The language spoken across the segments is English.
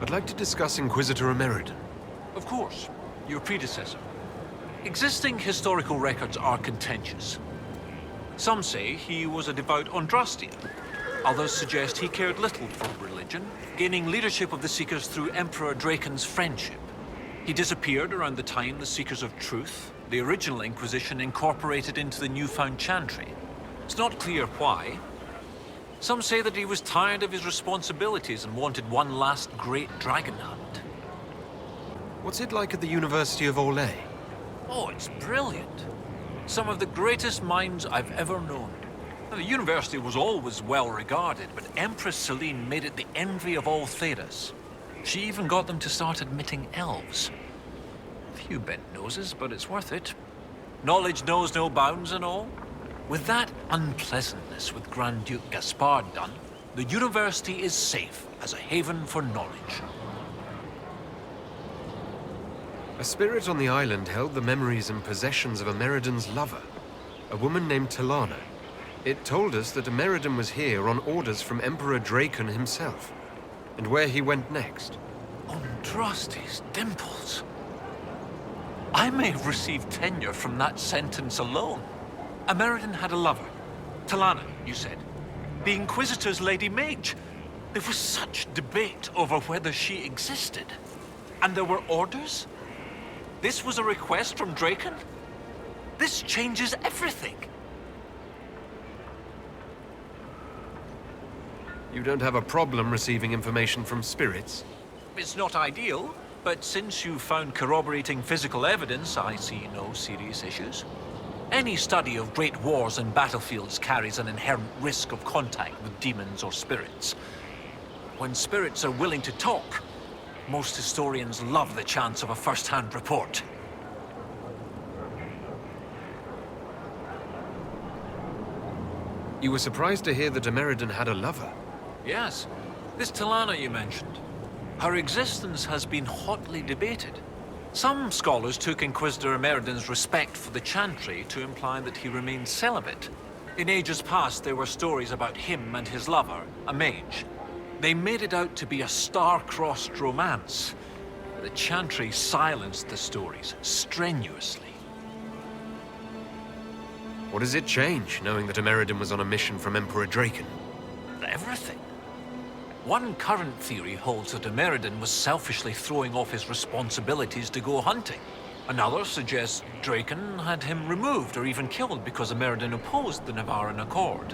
I'd like to discuss Inquisitor Ameridan. Of course, your predecessor. Existing historical records are contentious. Some say he was a devout Andrastian. Others suggest he cared little for religion, gaining leadership of the Seekers through Emperor Draken's friendship. He disappeared around the time the Seekers of Truth, the original Inquisition, incorporated into the newfound Chantry. It's not clear why. Some say that he was tired of his responsibilities and wanted one last great dragon hunt. What's it like at the University of Orlais? Oh, it's brilliant. Some of the greatest minds I've ever known. Now, the university was always well regarded, but Empress Celine made it the envy of all Thedas. She even got them to start admitting elves. A few bent noses, but it's worth it. Knowledge knows no bounds and all. With that unpleasantness with Grand Duke Gaspard done, the university is safe as a haven for knowledge. A spirit on the island held the memories and possessions of Ameridan's lover, a woman named Talana. It told us that Ameridan was here on orders from Emperor Draken himself, and where he went next. Andraste's dimples. I may have received tenure from that sentence alone. Ameridan had a lover. Talana, you said. The Inquisitor's Lady Mage. There was such debate over whether she existed. And there were orders? This was a request from Draken? This changes everything. You don't have a problem receiving information from spirits? It's not ideal, but since you found corroborating physical evidence, I see no serious issues. Any study of great wars and battlefields carries an inherent risk of contact with demons or spirits. When spirits are willing to talk, most historians love the chance of a first-hand report. You were surprised to hear that Ameridan had a lover? Yes. This Talana you mentioned. Her existence has been hotly debated. Some scholars took Inquisitor Ameridan's respect for the Chantry to imply that he remained celibate. In ages past, there were stories about him and his lover, a mage. They made it out to be a star-crossed romance. The Chantry silenced the stories strenuously. What does it change, knowing that Ameridan was on a mission from Emperor Draken? Everything. One current theory holds that Ameridan was selfishly throwing off his responsibilities to go hunting. Another suggests Draken had him removed or even killed because Ameridan opposed the Navaran Accord.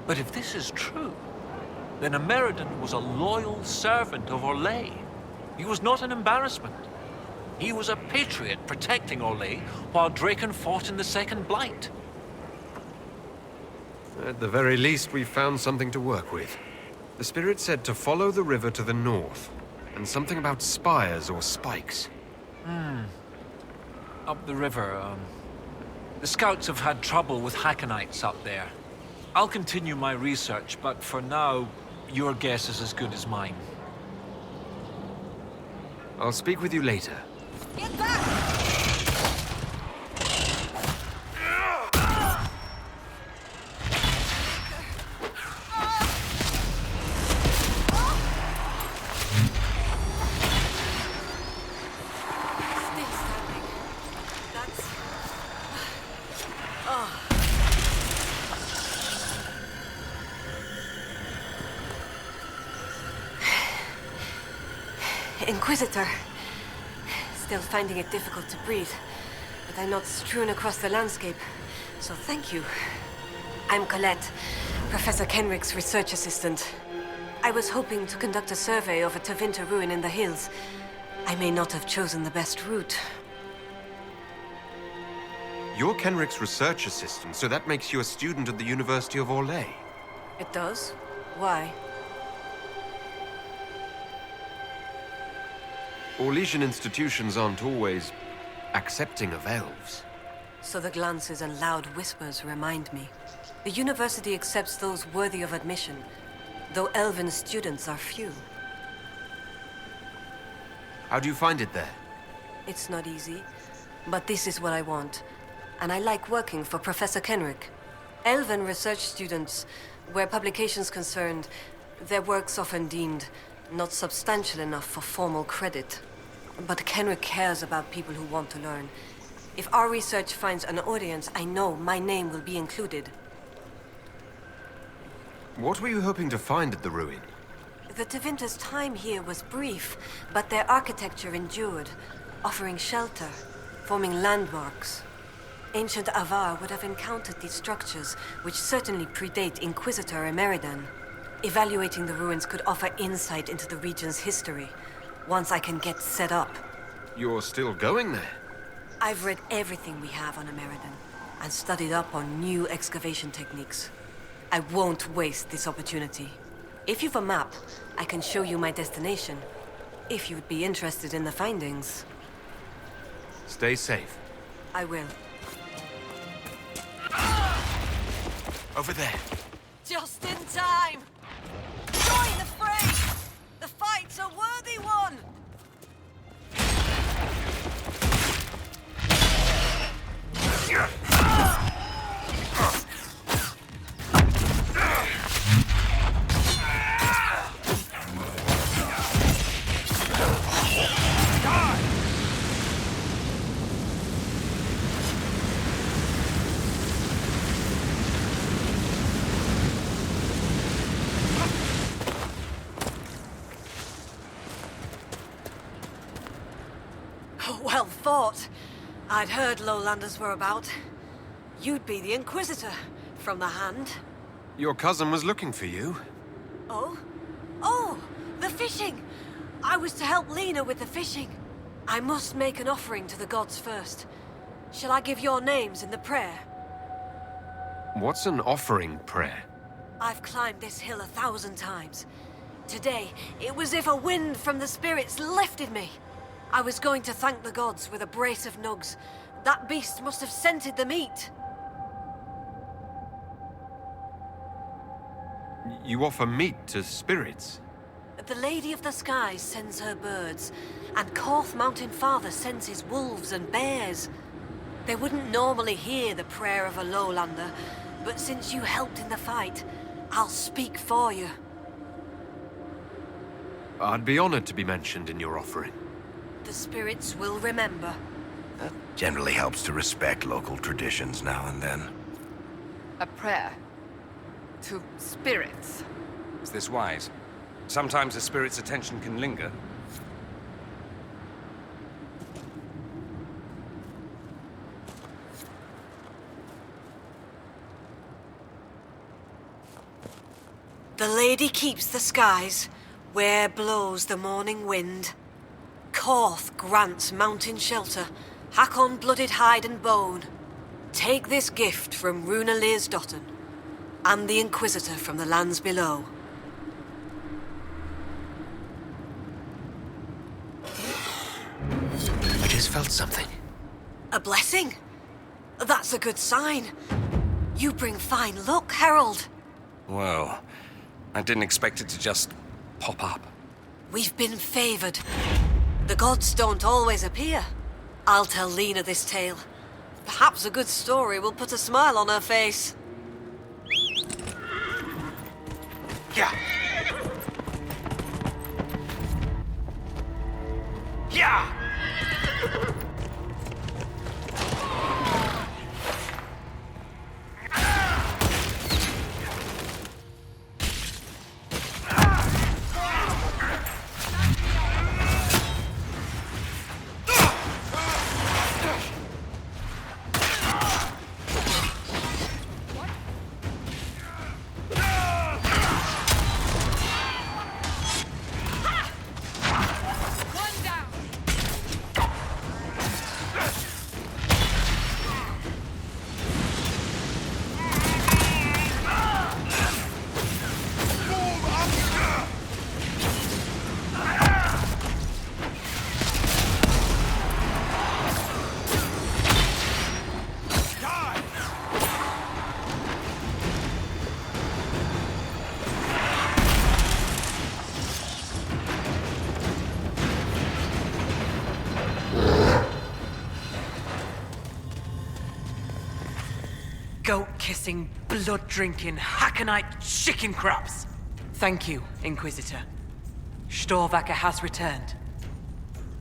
But if this is true, then Ameridan was a loyal servant of Orlais. He was not an embarrassment. He was a patriot protecting Orlais while Draken fought in the Second Blight. At the very least, we've found something to work with. The spirit said to follow the river to the north, and something about spires or spikes. Up the river, the scouts have had trouble with Hakkonites up there. I'll continue my research, but for now, your guess is as good as mine. I'll speak with you later. Get back! Inquisitor. Still finding it difficult to breathe, but I'm not strewn across the landscape, so thank you. I'm Colette, Professor Kenrick's research assistant. I was hoping to conduct a survey of a Tevinter ruin in the hills. I may not have chosen the best route. You're Kenrick's research assistant, so that makes you a student at the University of Orlais. It does? Why? Orlesian institutions aren't always accepting of elves. So the glances and loud whispers remind me. The university accepts those worthy of admission, though elven students are few. How do you find it there? It's not easy, but this is what I want. And I like working for Professor Kenrick. Elven research students, where publications concerned, their work's often deemed Not substantial enough for formal credit. But Kenrick cares about people who want to learn. If our research finds an audience, I know my name will be included. What were you hoping to find at the ruin? The Tevinter's time here was brief, but their architecture endured, offering shelter, forming landmarks. Ancient Avar would have encountered these structures, which certainly predate Inquisitor Emeridan. Evaluating the ruins could offer insight into the region's history, once I can get set up. You're still going there? I've read everything we have on Emeridan, and studied up on new excavation techniques. I won't waste this opportunity. If you've a map, I can show you my destination, if you'd be interested in the findings. Stay safe. I will. Over there. Just in time! Join the fray! The fight's a worthy one! Well fought. I'd heard lowlanders were about. You'd be the Inquisitor, from the hand. Your cousin was looking for you. Oh? Oh! The fishing! I was to help Lena with the fishing. I must make an offering to the gods first. Shall I give your names in the prayer? What's an offering prayer? I've climbed this hill 1,000 times. Today, it was as if a wind from the spirits lifted me. I was going to thank the gods with a brace of nugs. That beast must have scented the meat. You offer meat to spirits? The Lady of the Skies sends her birds, and Korth Mountain Father sends his wolves and bears. They wouldn't normally hear the prayer of a lowlander, but since you helped in the fight, I'll speak for you. I'd be honored to be mentioned in your offering. The spirits will remember. That generally helps to respect local traditions now and then. A prayer. To spirits. Is this wise? Sometimes a spirit's attention can linger. The lady keeps the skies, where blows the morning wind. Korth grants mountain shelter, Hakkon blooded hide and bone. Take this gift from Runa Learsdotten, and the Inquisitor from the lands below. I just felt something. A blessing? That's a good sign. You bring fine luck, Herald. Well, I didn't expect it to just pop up. We've been favored. The gods don't always appear. I'll tell Lena this tale. Perhaps a good story will put a smile on her face. Yeah. Yeah. Goat-kissing, blood-drinking, Hackonite chicken craps! Thank you, Inquisitor. Storvacker has returned.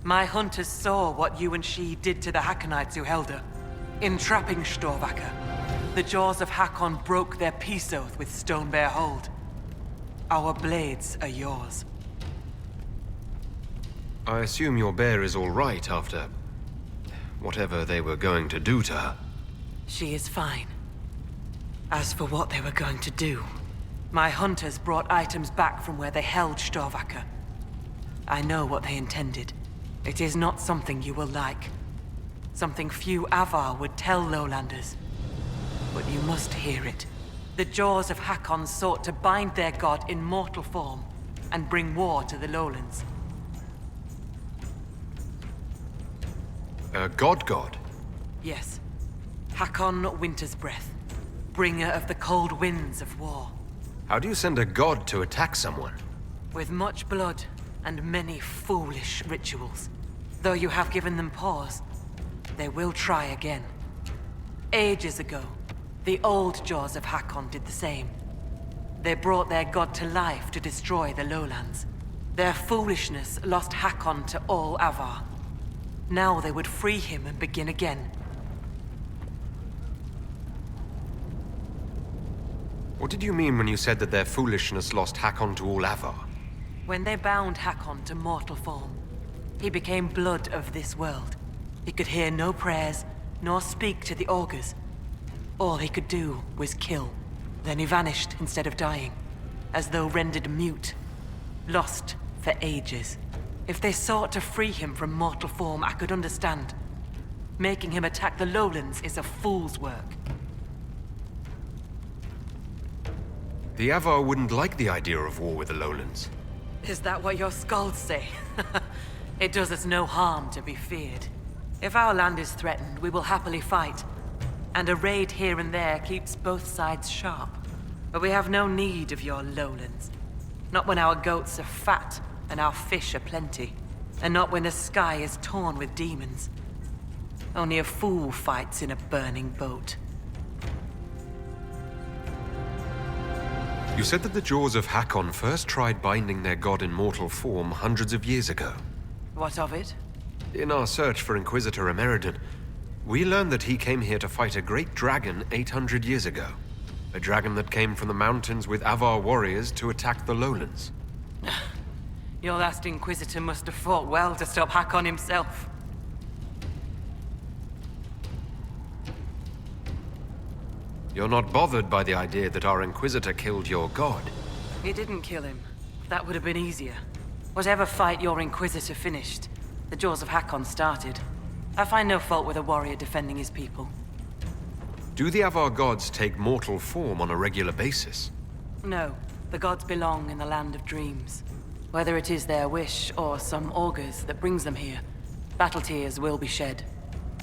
My hunters saw what you and she did to the Hakkonites who held her. In trapping Storvacker, the jaws of Hakkon broke their peace oath with Stone Bear Hold. Our blades are yours. I assume your bear is all right after whatever they were going to do to her. She is fine. As for what they were going to do, my hunters brought items back from where they held Storvacker. I know what they intended. It is not something you will like. Something few Avar would tell Lowlanders. But you must hear it. The jaws of Hakkon sought to bind their god in mortal form and bring war to the lowlands. A god? Yes. Hakkon Winter's Breath, bringer of the cold winds of war. How do you send a god to attack someone? With much blood and many foolish rituals. Though you have given them pause, they will try again. Ages ago, the old jaws of Hakkon did the same. They brought their god to life to destroy the lowlands. Their foolishness lost Hakkon to all Avar. Now they would free him and begin again. What did you mean when you said that their foolishness lost Hakkon to all Avar? When they bound Hakkon to mortal form, he became blood of this world. He could hear no prayers, nor speak to the augurs. All he could do was kill. Then he vanished instead of dying, as though rendered mute, lost for ages. If they sought to free him from mortal form, I could understand. Making him attack the lowlands is a fool's work. The Avar wouldn't like the idea of war with the lowlands. Is that what your skalds say? It does us no harm to be feared. If our land is threatened, we will happily fight. And a raid here and there keeps both sides sharp. But we have no need of your lowlands. Not when our goats are fat and our fish are plenty. And not when the sky is torn with demons. Only a fool fights in a burning boat. You said that the jaws of Hakkon first tried binding their god in mortal form hundreds of years ago. What of it? In our search for Inquisitor Emeridon, we learned that he came here to fight a great dragon 800 years ago. A dragon that came from the mountains with Avar warriors to attack the lowlands. Your last Inquisitor must have fought well to stop Hakkon himself. You're not bothered by the idea that our Inquisitor killed your god? He didn't kill him. That would have been easier. Whatever fight your Inquisitor finished, the jaws of Hakkon started. I find no fault with a warrior defending his people. Do the Avar gods take mortal form on a regular basis? No, the gods belong in the land of dreams. Whether it is their wish or some augurs that brings them here, battle tears will be shed.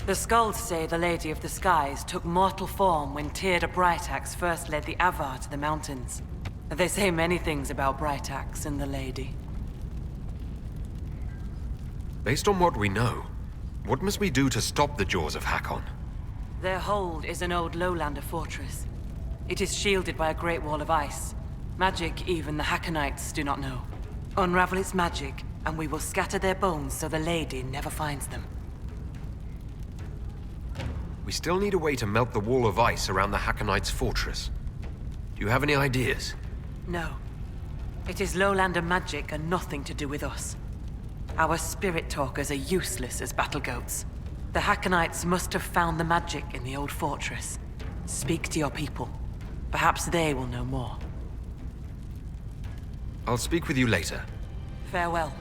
The skalds say the Lady of the Skies took mortal form when Tyrda Brightaxe first led the Avar to the mountains. They say many things about Brightaxe and the Lady. Based on what we know, what must we do to stop the jaws of Hakkon? Their hold is an old lowlander fortress. It is shielded by a great wall of ice. Magic even the Hakkonites do not know. Unravel its magic, and we will scatter their bones so the Lady never finds them. We still need a way to melt the wall of ice around the Hakkonites' fortress. Do you have any ideas? No. It is lowlander magic and nothing to do with us. Our spirit talkers are useless as battle goats. The Hakkonites must have found the magic in the old fortress. Speak to your people. Perhaps they will know more. I'll speak with you later. Farewell.